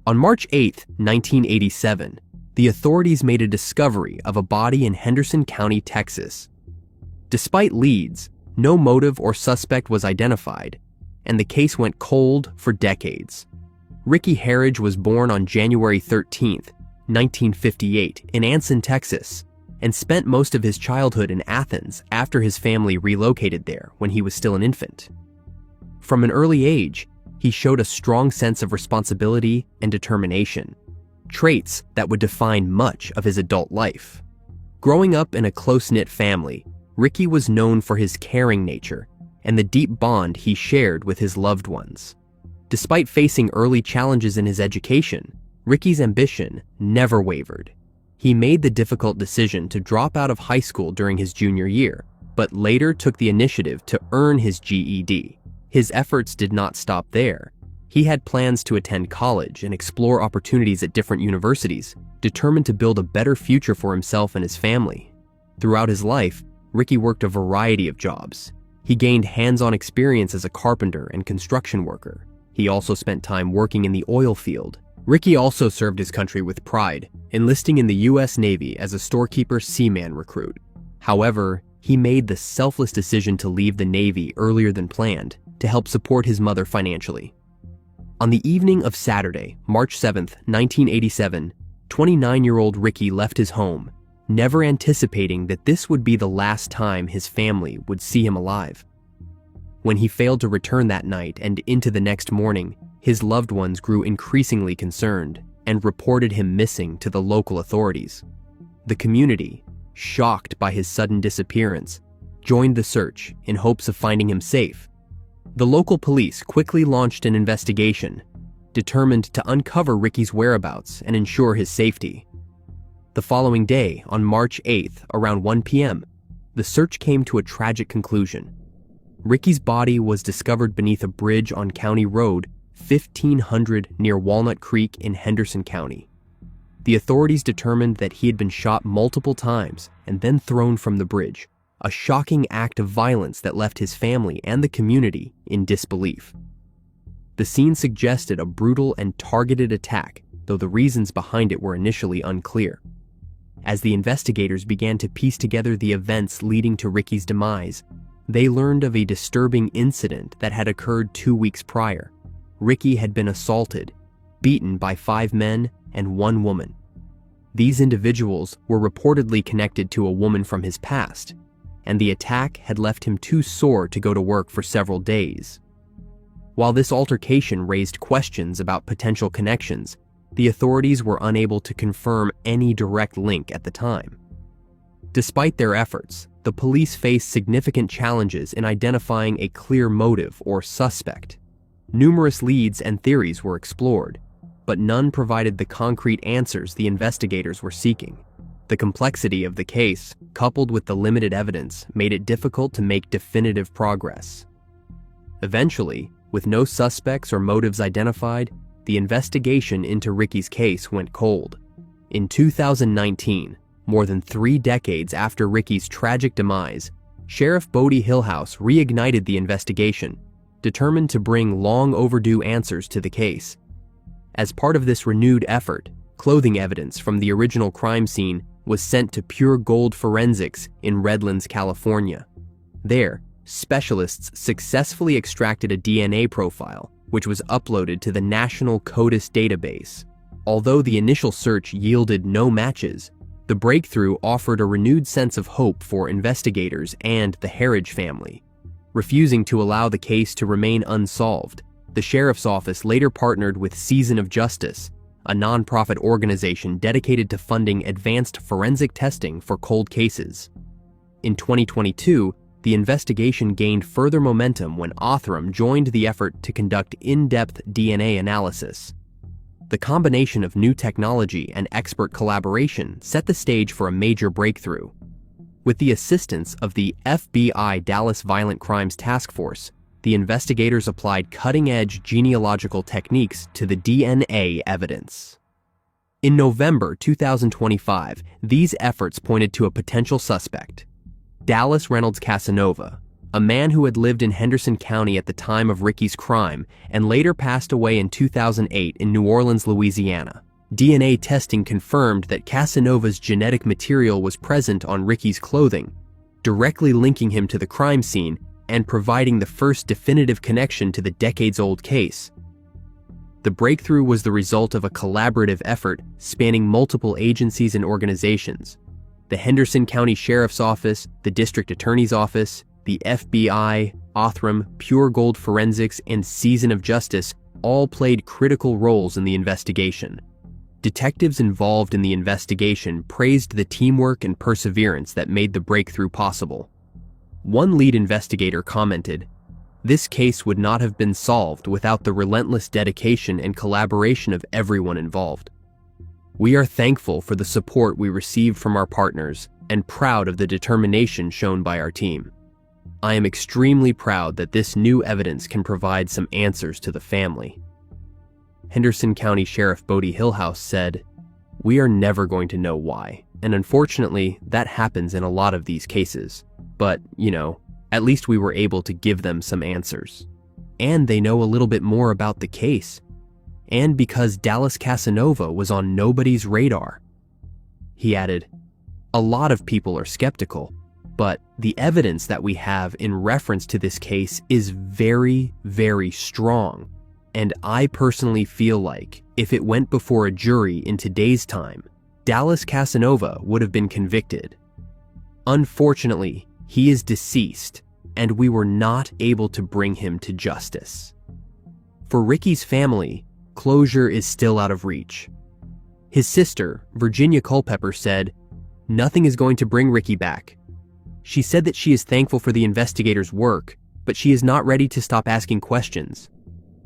On March 8, 1987, the authorities made a discovery of a body in Henderson County, Texas. Despite leads, no motive or suspect was identified, and the case went cold for decades. Rickey Herriage was born on January 13, 1958, in Anson, Texas, and spent most of his childhood in Athens after his family relocated there when he was still an infant. From an early age, he showed a strong sense of responsibility and determination, traits that would define much of his adult life. Growing up in a close-knit family, Rickey was known for his caring nature and the deep bond he shared with his loved ones. Despite facing early challenges in his education, Rickey's ambition never wavered. He made the difficult decision to drop out of high school during his junior year, but later took the initiative to earn his GED. His efforts did not stop there. He had plans to attend college and explore opportunities at different universities, determined to build a better future for himself and his family. Throughout his life, Rickey worked a variety of jobs. He gained hands-on experience as a carpenter and construction worker. He also spent time working in the oil field. Rickey also served his country with pride, enlisting in the U.S. Navy as a storekeeper seaman recruit. However, he made the selfless decision to leave the Navy earlier than planned to help support his mother financially. On the evening of Saturday, March 7, 1987, 29-year-old Rickey left his home, never anticipating that this would be the last time his family would see him alive. When he failed to return that night and into the next morning, his loved ones grew increasingly concerned and reported him missing to the local authorities. The community, shocked by his sudden disappearance, joined the search in hopes of finding him safe. The local police quickly launched an investigation, determined to uncover Rickey's whereabouts and ensure his safety. The following day, on March 8th, around 1 p.m., the search came to a tragic conclusion. Rickey's body was discovered beneath a bridge on County Road 1500 near Walnut Creek in Henderson County. The authorities determined that he had been shot multiple times and then thrown from the bridge, a shocking act of violence that left his family and the community in disbelief. The scene suggested a brutal and targeted attack, though the reasons behind it were initially unclear. As the investigators began to piece together the events leading to Rickey's demise, they learned of a disturbing incident that had occurred 2 weeks prior. Rickey had been assaulted, beaten by 5 men and 1 woman. These individuals were reportedly connected to a woman from his past, and the attack had left him too sore to go to work for several days. While this altercation raised questions about potential connections, the authorities were unable to confirm any direct link at the time. Despite their efforts, the police faced significant challenges in identifying a clear motive or suspect. Numerous leads and theories were explored, but none provided the concrete answers the investigators were seeking. The complexity of the case, coupled with the limited evidence, made it difficult to make definitive progress. Eventually, with no suspects or motives identified, the investigation into Rickey's case went cold. In 2019, more than 3 decades after Rickey's tragic demise, Sheriff Bodie Hillhouse reignited the investigation, determined to bring long overdue answers to the case. As part of this renewed effort, clothing evidence from the original crime scene was sent to Pure Gold Forensics in Redlands, California. There, specialists successfully extracted a DNA profile, which was uploaded to the National CODIS database. Although the initial search yielded no matches, the breakthrough offered a renewed sense of hope for investigators and the Herriage family. Refusing to allow the case to remain unsolved, the sheriff's office later partnered with Season of Justice, a nonprofit organization dedicated to funding advanced forensic testing for cold cases. In 2022, the investigation gained further momentum when Othram joined the effort to conduct in-depth DNA analysis. The combination of new technology and expert collaboration set the stage for a major breakthrough. With the assistance of the FBI Dallas Violent Crimes Task Force, the investigators applied cutting-edge genealogical techniques to the DNA evidence. In November 2025, these efforts pointed to a potential suspect, Dallas Reynolds Casanova, a man who had lived in Henderson County at the time of Rickey's crime and later passed away in 2008 in New Orleans, Louisiana. DNA testing confirmed that Casanova's genetic material was present on Rickey's clothing, directly linking him to the crime scene and providing the first definitive connection to the decades-old case. The breakthrough was the result of a collaborative effort spanning multiple agencies and organizations. The Henderson County Sheriff's Office, the District Attorney's Office, the FBI, Othram, Pure Gold Forensics, and Season of Justice all played critical roles in the investigation. Detectives involved in the investigation praised the teamwork and perseverance that made the breakthrough possible. One lead investigator commented, "This case would not have been solved without the relentless dedication and collaboration of everyone involved. We are thankful for the support we received from our partners and proud of the determination shown by our team. I am extremely proud that this new evidence can provide some answers to the family." Henderson County Sheriff Bodie Hillhouse said, "We are never going to know why, and unfortunately, that happens in a lot of these cases. But, at least we were able to give them some answers. And they know a little bit more about the case. And because Dallas Casanova was on nobody's radar." He added, "A lot of people are skeptical, but the evidence that we have in reference to this case is very, very strong. And I personally feel like if it went before a jury in today's time, Dallas Casanova would have been convicted. Unfortunately, he is deceased, and we were not able to bring him to justice." For Rickey's family, closure is still out of reach. His sister, Virginia Culpepper, said, "Nothing is going to bring Rickey back. She said that she is thankful for the investigators' work, but she is not ready to stop asking questions.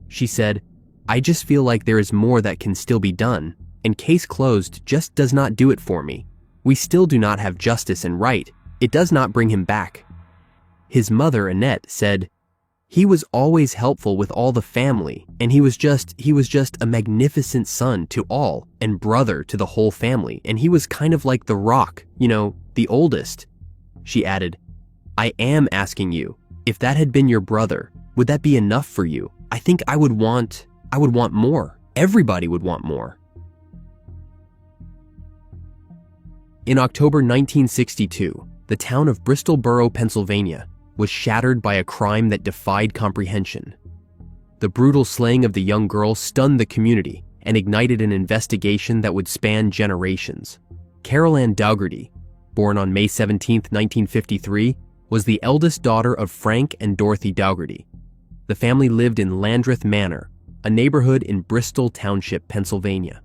She said, I just feel like there is more that can still be done, and case closed just does not do it for me. We still do not have justice and right. It does not bring him back." His mother, Annette, said, "He was always helpful with all the family, and he was just a magnificent son to all and brother to the whole family, and he was kind of like the rock, the oldest." She added, "I am asking you, if that had been your brother, would that be enough for you? I think I would want more. Everybody would want more." In October 1962, the town of Bristol Borough, Pennsylvania, was shattered by a crime that defied comprehension. The brutal slaying of the young girl stunned the community and ignited an investigation that would span generations. Carol Ann Dougherty, born on May 17, 1953, was the eldest daughter of Frank and Dorothy Dougherty. The family lived in Landreth Manor, a neighborhood in Bristol Township, Pennsylvania.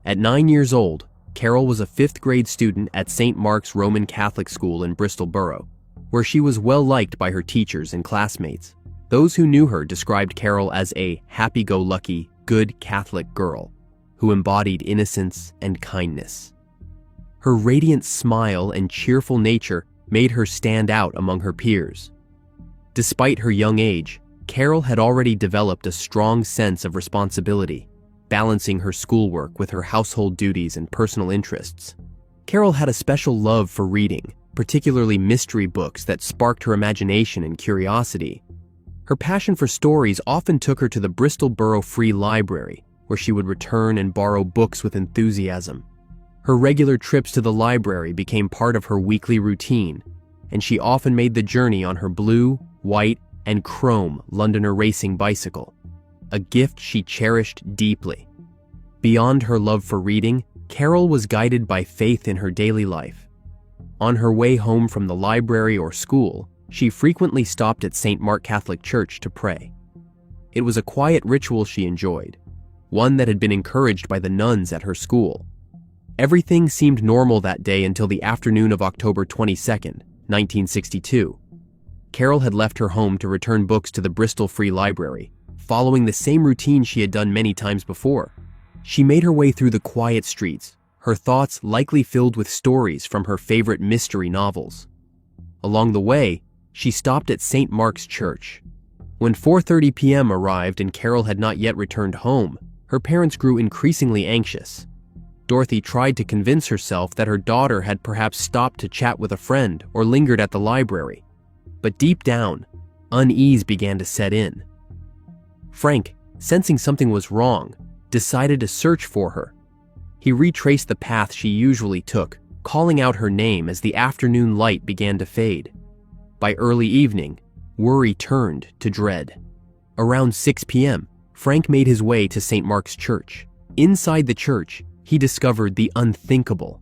At 9 years old, Carol was a 5th grade student at St. Mark's Roman Catholic School in Bristol Borough, where she was well liked by her teachers and classmates. Those who knew her described Carol as a happy-go-lucky, good Catholic girl who embodied innocence and kindness. Her radiant smile and cheerful nature made her stand out among her peers. Despite her young age, Carol had already developed a strong sense of responsibility, balancing her schoolwork with her household duties and personal interests. Carol had a special love for reading, particularly mystery books that sparked her imagination and curiosity. Her passion for stories often took her to the Bristol Borough Free Library, where she would return and borrow books with enthusiasm. Her regular trips to the library became part of her weekly routine, and she often made the journey on her blue, white, and chrome Londoner racing bicycle, a gift she cherished deeply. Beyond her love for reading, Carol was guided by faith in her daily life. On her way home from the library or school, she frequently stopped at St. Mark Catholic Church to pray. It was a quiet ritual she enjoyed, one that had been encouraged by the nuns at her school. Everything seemed normal that day until the afternoon of October 22, 1962. Carol had left her home to return books to the Bristol Free Library, following the same routine she had done many times before. She made her way through the quiet streets, her thoughts likely filled with stories from her favorite mystery novels. Along the way, she stopped at St. Mark's Church. When 4:30 p.m. arrived and Carol had not yet returned home, her parents grew increasingly anxious. Dorothy tried to convince herself that her daughter had perhaps stopped to chat with a friend or lingered at the library. but deep down, unease began to set in. Frank, sensing something was wrong, decided to search for her. He retraced the path she usually took, calling out her name as the afternoon light began to fade. By early evening, worry turned to dread. Around 6 p.m., Frank made his way to St. Mark's Church. Inside the church, he discovered the unthinkable.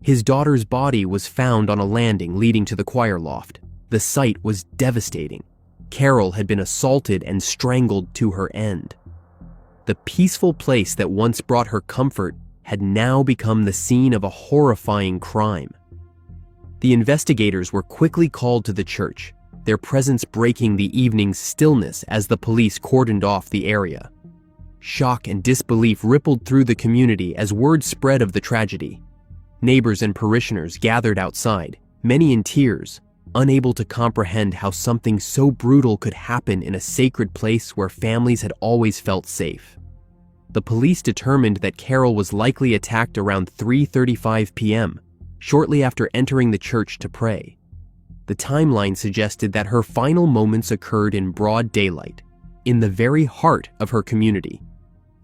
His daughter's body was found on a landing leading to the choir loft. The sight was devastating. Carol had been assaulted and strangled to her end. The peaceful place that once brought her comfort had now become the scene of a horrifying crime. The investigators were quickly called to the church, their presence breaking the evening's stillness as the police cordoned off the area. Shock and disbelief rippled through the community as word spread of the tragedy. Neighbors and parishioners gathered outside, many in tears, unable to comprehend how something so brutal could happen in a sacred place where families had always felt safe. The police determined that Carol was likely attacked around 3:35 p.m., shortly after entering the church to pray. The timeline suggested that her final moments occurred in broad daylight, in the very heart of her community.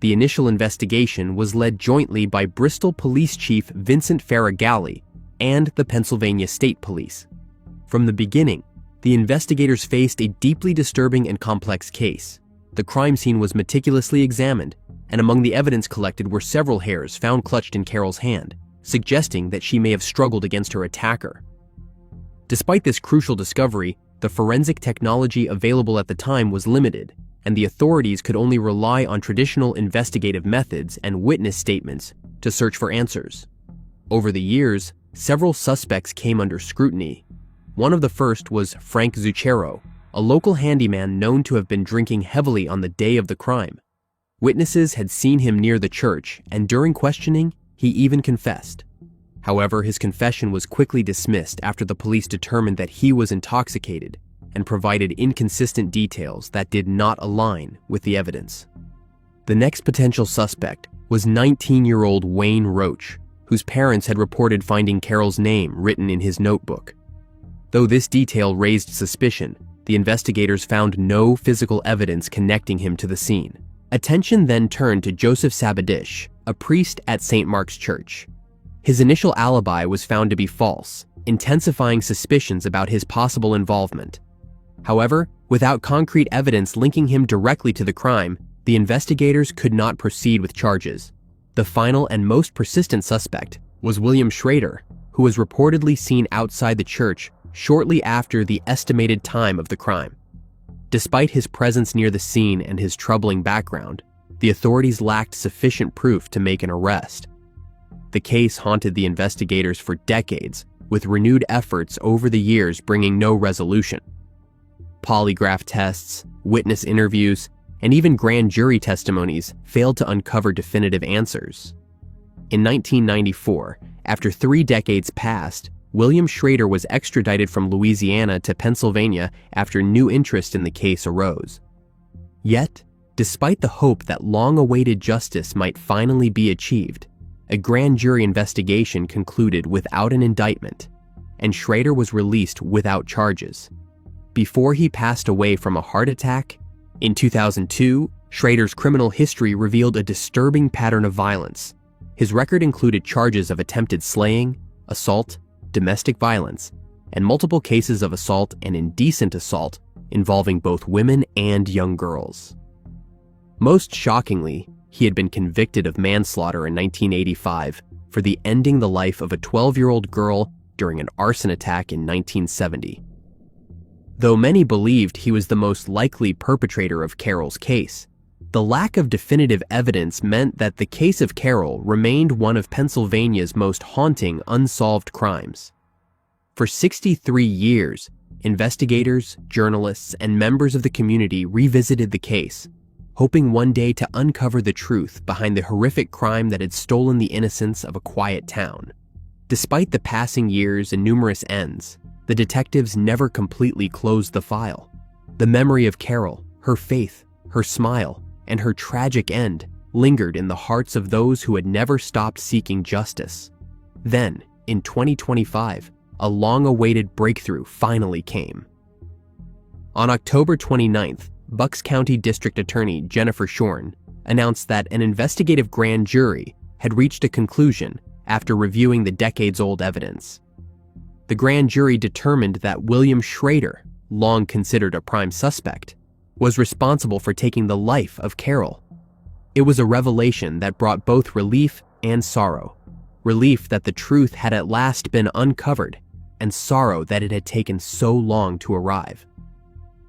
The initial investigation was led jointly by Bristol Police Chief Vincent Faragalli and the Pennsylvania State Police. From the beginning, the investigators faced a deeply disturbing and complex case. The crime scene was meticulously examined, and among the evidence collected were several hairs found clutched in Carol's hand, suggesting that she may have struggled against her attacker. Despite this crucial discovery, the forensic technology available at the time was limited, and the authorities could only rely on traditional investigative methods and witness statements to search for answers. Over the years, several suspects came under scrutiny. One of the first was Frank Zucchero, a local handyman known to have been drinking heavily on the day of the crime. Witnesses had seen him near the church, and during questioning, he even confessed. However, his confession was quickly dismissed after the police determined that he was intoxicated and provided inconsistent details that did not align with the evidence. The next potential suspect was 19-year-old Wayne Roach, whose parents had reported finding Carol's name written in his notebook. Though this detail raised suspicion, the investigators found no physical evidence connecting him to the scene. Attention then turned to Joseph Sabadish, a priest at St. Mark's Church. His initial alibi was found to be false, intensifying suspicions about his possible involvement. However, without concrete evidence linking him directly to the crime, the investigators could not proceed with charges. The final and most persistent suspect was William Schrader, who was reportedly seen outside the church shortly after the estimated time of the crime. Despite his presence near the scene and his troubling background, the authorities lacked sufficient proof to make an arrest. The case haunted the investigators for decades, with renewed efforts over the years bringing no resolution. Polygraph tests, witness interviews, and even grand jury testimonies failed to uncover definitive answers. In 1994, after 3 decades passed, William Schrader was extradited from Louisiana to Pennsylvania after new interest in the case arose. Yet, despite the hope that long-awaited justice might finally be achieved, a grand jury investigation concluded without an indictment, and Schrader was released without charges. Before he passed away from a heart attack, in 2002, Schrader's criminal history revealed a disturbing pattern of violence. His record included charges of attempted slaying, assault, domestic violence, and multiple cases of assault and indecent assault involving both women and young girls. Most shockingly, he had been convicted of manslaughter in 1985 for the ending the life of a 12-year-old girl during an arson attack in 1970. Though many believed he was the most likely perpetrator of Carol's case, the lack of definitive evidence meant that the case of Carol remained one of Pennsylvania's most haunting unsolved crimes. For 63 years, investigators, journalists, and members of the community revisited the case, hoping one day to uncover the truth behind the horrific crime that had stolen the innocence of a quiet town. Despite the passing years and numerous ends, the detectives never completely closed the file. The memory of Carol, her faith, her smile, and her tragic end lingered in the hearts of those who had never stopped seeking justice. Then, in 2025, a long-awaited breakthrough finally came. On October 29th, Bucks County District Attorney Jennifer Shorn announced that an investigative grand jury had reached a conclusion after reviewing the decades-old evidence. The grand jury determined that William Schrader, long considered a prime suspect, was responsible for taking the life of Carol. It was a revelation that brought both relief and sorrow. Relief that the truth had at last been uncovered, and sorrow that it had taken so long to arrive.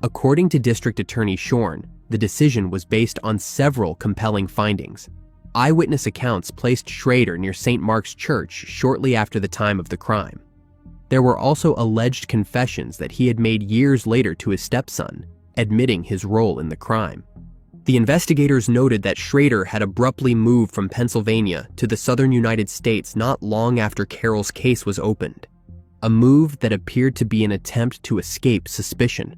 According to District Attorney Shorn, the decision was based on several compelling findings. Eyewitness accounts placed Schrader near St. Mark's Church shortly after the time of the crime. There were also alleged confessions that he had made years later to his stepson, admitting his role in the crime. The investigators noted that Schrader had abruptly moved from Pennsylvania to the southern United States not long after Carol's case was opened, a move that appeared to be an attempt to escape suspicion.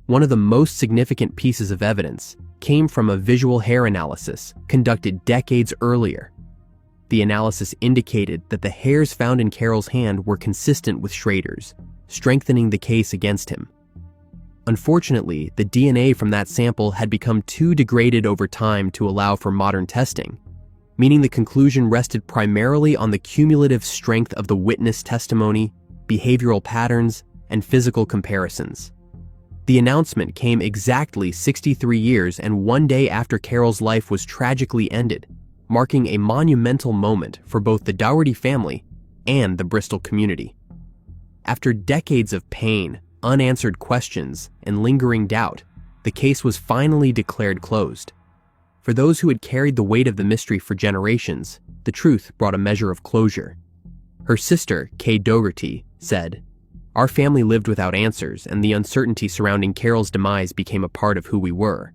One of the most significant pieces of evidence came from a visual hair analysis conducted decades earlier. The analysis indicated that the hairs found in Carol's hand were consistent with Schrader's, strengthening the case against him. Unfortunately, the DNA from that sample had become too degraded over time to allow for modern testing, meaning the conclusion rested primarily on the cumulative strength of the witness testimony, behavioral patterns, and physical comparisons. The announcement came exactly 63 years and 1 day after Carol's life was tragically ended, marking a monumental moment for both the Dougherty family and the Bristol community. After decades of pain, unanswered questions, and lingering doubt, the case was finally declared closed. For those who had carried the weight of the mystery for generations, the truth brought a measure of closure. Her sister, Ann Dougherty, said, "Our family lived without answers, and the uncertainty surrounding Carol's demise became a part of who we were.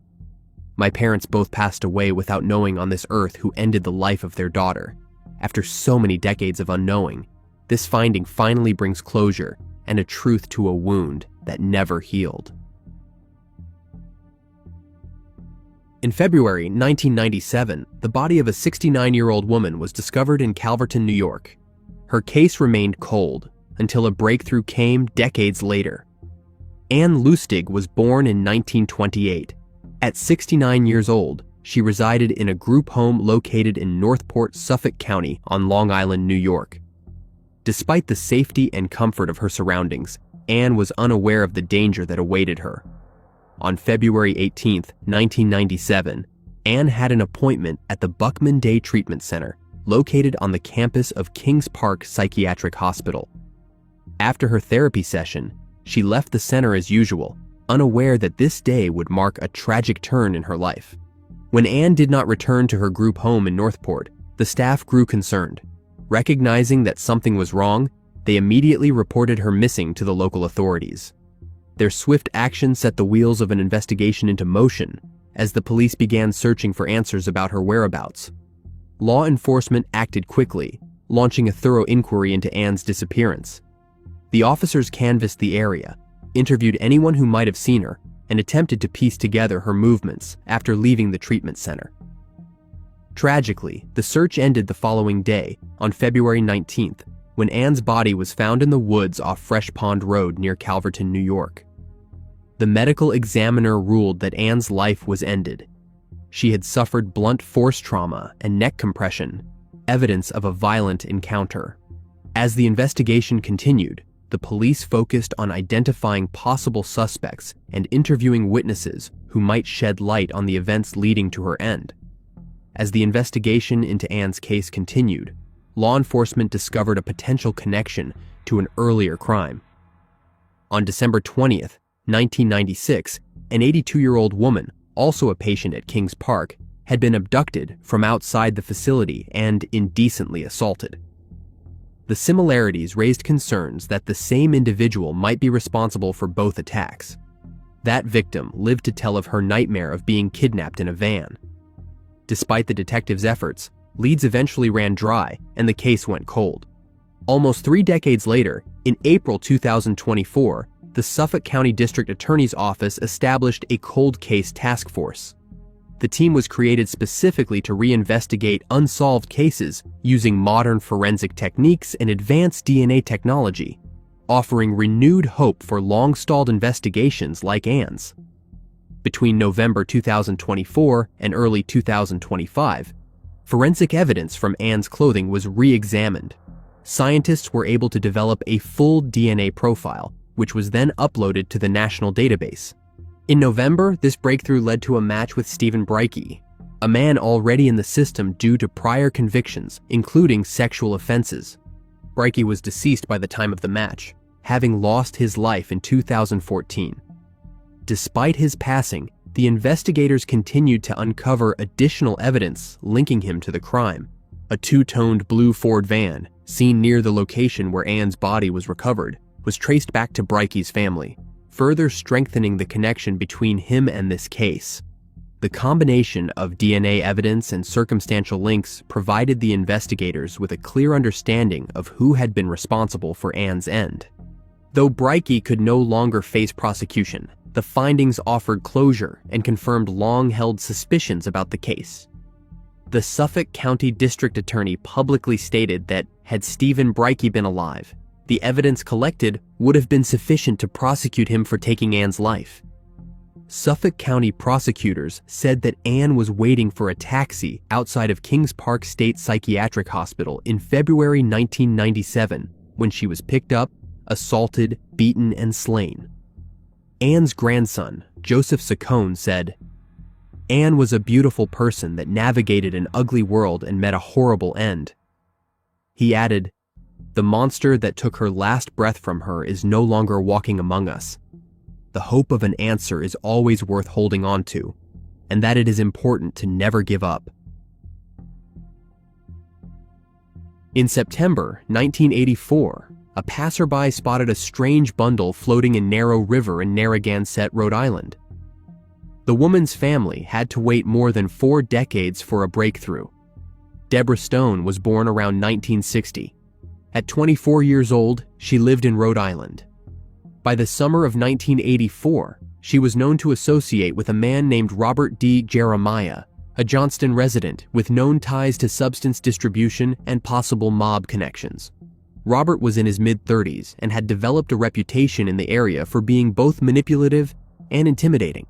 My parents both passed away without knowing on this earth who ended the life of their daughter. After so many decades of unknowing, this finding finally brings closure and a truth to a wound that never healed." In February 1997, the body of a 69-year-old woman was discovered in Calverton, New York. Her case remained cold until a breakthrough came decades later. Ann Lustig was born in 1928. At 69 years old, she resided in a group home located in Northport, Suffolk County on Long Island, New York. Despite the safety and comfort of her surroundings, Ann was unaware of the danger that awaited her. On February 18, 1997, Ann had an appointment at the Buckman Day Treatment Center, located on the campus of Kings Park Psychiatric Hospital. After her therapy session, she left the center as usual, unaware that this day would mark a tragic turn in her life. When Ann did not return to her group home in Northport, the staff grew concerned. Recognizing that something was wrong, they immediately reported her missing to the local authorities. Their swift action set the wheels of an investigation into motion as the police began searching for answers about her whereabouts. Law enforcement acted quickly, launching a thorough inquiry into Ann's disappearance. The officers canvassed the area, interviewed anyone who might have seen her, and attempted to piece together her movements after leaving the treatment center. Tragically, the search ended the following day, on February 19th, when Ann's body was found in the woods off Fresh Pond Road near Calverton, New York. The medical examiner ruled that Ann's life was ended. She had suffered blunt force trauma and neck compression, evidence of a violent encounter. As the investigation continued, the police focused on identifying possible suspects and interviewing witnesses who might shed light on the events leading to her end. As the investigation into Ann's case continued, law enforcement discovered a potential connection to an earlier crime. On December 20th, 1996, an 82-year-old woman, also a patient at Kings Park, had been abducted from outside the facility and indecently assaulted. The similarities raised concerns that the same individual might be responsible for both attacks. That victim lived to tell of her nightmare of being kidnapped in a van. Despite the detectives' efforts, leads eventually ran dry and the case went cold. Almost 3 decades later, in April 2024, the Suffolk County District Attorney's Office established a cold case task force. The team was created specifically to reinvestigate unsolved cases using modern forensic techniques and advanced DNA technology, offering renewed hope for long-stalled investigations like Ann's. Between November 2024 and early 2025, forensic evidence from Ann's clothing was re-examined. Scientists were able to develop a full DNA profile, which was then uploaded to the national database. In November, this breakthrough led to a match with Stephen Rickey, a man already in the system due to prior convictions, including sexual offenses. Rickey was deceased by the time of the match, having lost his life in 2014. Despite his passing, the investigators continued to uncover additional evidence linking him to the crime. A two-toned blue Ford van, seen near the location where Ann's body was recovered, was traced back to Rickey's family, further strengthening the connection between him and this case. The combination of DNA evidence and circumstantial links provided the investigators with a clear understanding of who had been responsible for Ann's end. Though Rickey could no longer face prosecution, the findings offered closure and confirmed long-held suspicions about the case. The Suffolk County District Attorney publicly stated that, had Stephen Rickey been alive, the evidence collected would have been sufficient to prosecute him for taking Ann's life. Suffolk County prosecutors said that Ann was waiting for a taxi outside of Kings Park State Psychiatric Hospital in February 1997 when she was picked up, assaulted, beaten, and slain. Ann's grandson, Joseph Saccone, said, "Ann was a beautiful person that navigated an ugly world and met a horrible end." He added, "The monster that took her last breath from her is no longer walking among us. The hope of an answer is always worth holding on to, and that it is important to never give up." In September 1984, a passerby spotted a strange bundle floating in Narrow River in Narragansett, Rhode Island. The woman's family had to wait more than 4 decades for a breakthrough. Debra Stone was born around 1960. At 24 years old, she lived in Rhode Island. By the summer of 1984, she was known to associate with a man named Robert D. Jeremiah, a Johnston resident with known ties to substance distribution and possible mob connections. Robert was in his mid-30s and had developed a reputation in the area for being both manipulative and intimidating.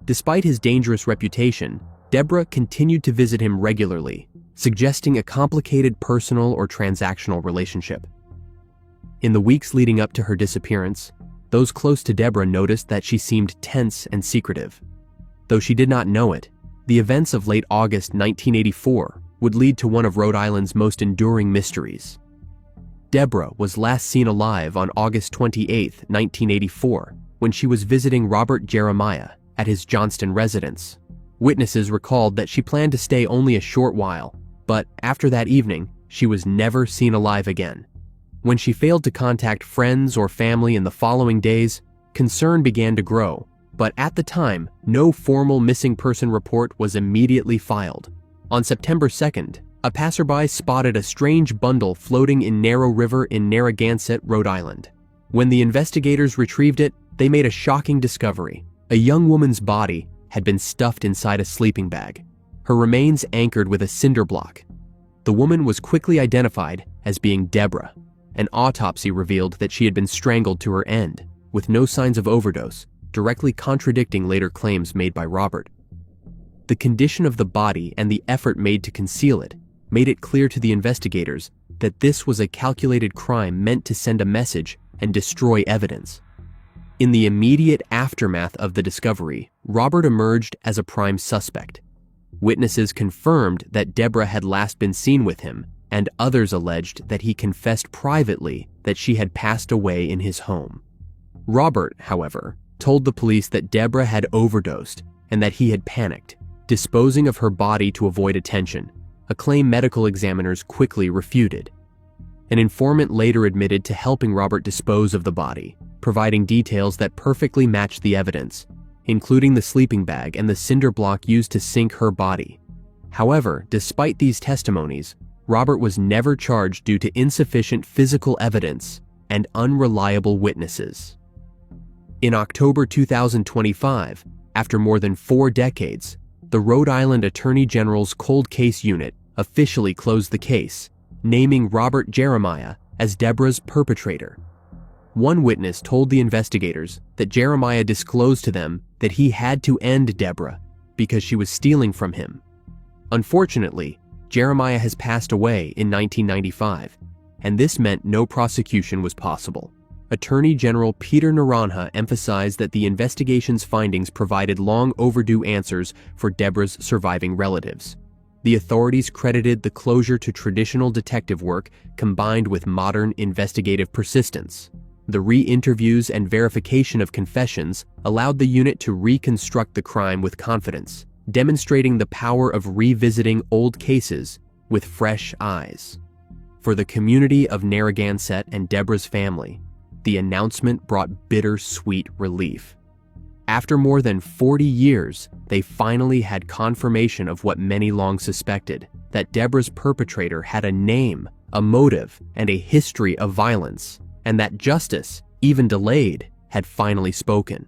Despite his dangerous reputation, Debra continued to visit him regularly, suggesting a complicated personal or transactional relationship. In the weeks leading up to her disappearance, those close to Debra noticed that she seemed tense and secretive. Though she did not know it, the events of late August 1984 would lead to one of Rhode Island's most enduring mysteries. Debra was last seen alive on August 28, 1984, when she was visiting Robert Jeremiah at his Johnston residence. Witnesses recalled that she planned to stay only a short while, but after that evening, she was never seen alive again. When she failed to contact friends or family in the following days, concern began to grow, but at the time, no formal missing person report was immediately filed. On September 2nd, a passerby spotted a strange bundle floating in Narrow River in Narragansett, Rhode Island. When the investigators retrieved it, they made a shocking discovery. A young woman's body had been stuffed inside a sleeping bag, her remains anchored with a cinder block. The woman was quickly identified as being Debra. An autopsy revealed that she had been strangled to her end, with no signs of overdose, directly contradicting later claims made by Robert. The condition of the body and the effort made to conceal it made it clear to the investigators that this was a calculated crime meant to send a message and destroy evidence. In the immediate aftermath of the discovery, Robert emerged as a prime suspect. Witnesses confirmed that Debra had last been seen with him, and others alleged that he confessed privately that she had passed away in his home. Robert, however, told the police that Debra had overdosed and that he had panicked, disposing of her body to avoid attention, a claim medical examiners quickly refuted. An informant later admitted to helping Robert dispose of the body, providing details that perfectly matched the evidence, including the sleeping bag and the cinder block used to sink her body. However, despite these testimonies, Robert was never charged due to insufficient physical evidence and unreliable witnesses. In October 2025, after more than 4 decades, the Rhode Island Attorney General's Cold Case Unit officially closed the case, naming Robert Jeremiah as Debra's perpetrator. One witness told the investigators that Jeremiah disclosed to them that he had to end Debra because she was stealing from him. Unfortunately, Jeremiah has passed away in 1995, and this meant no prosecution was possible. Attorney General Peter Naranjo emphasized that the investigation's findings provided long overdue answers for Debra's surviving relatives. The authorities credited the closure to traditional detective work combined with modern investigative persistence. The re-interviews and verification of confessions allowed the unit to reconstruct the crime with confidence, demonstrating the power of revisiting old cases with fresh eyes. For the community of Narragansett and Debra's family, the announcement brought bittersweet relief. After more than 40 years, they finally had confirmation of what many long suspected, that Debra's perpetrator had a name, a motive, and a history of violence, and that justice, even delayed, had finally spoken.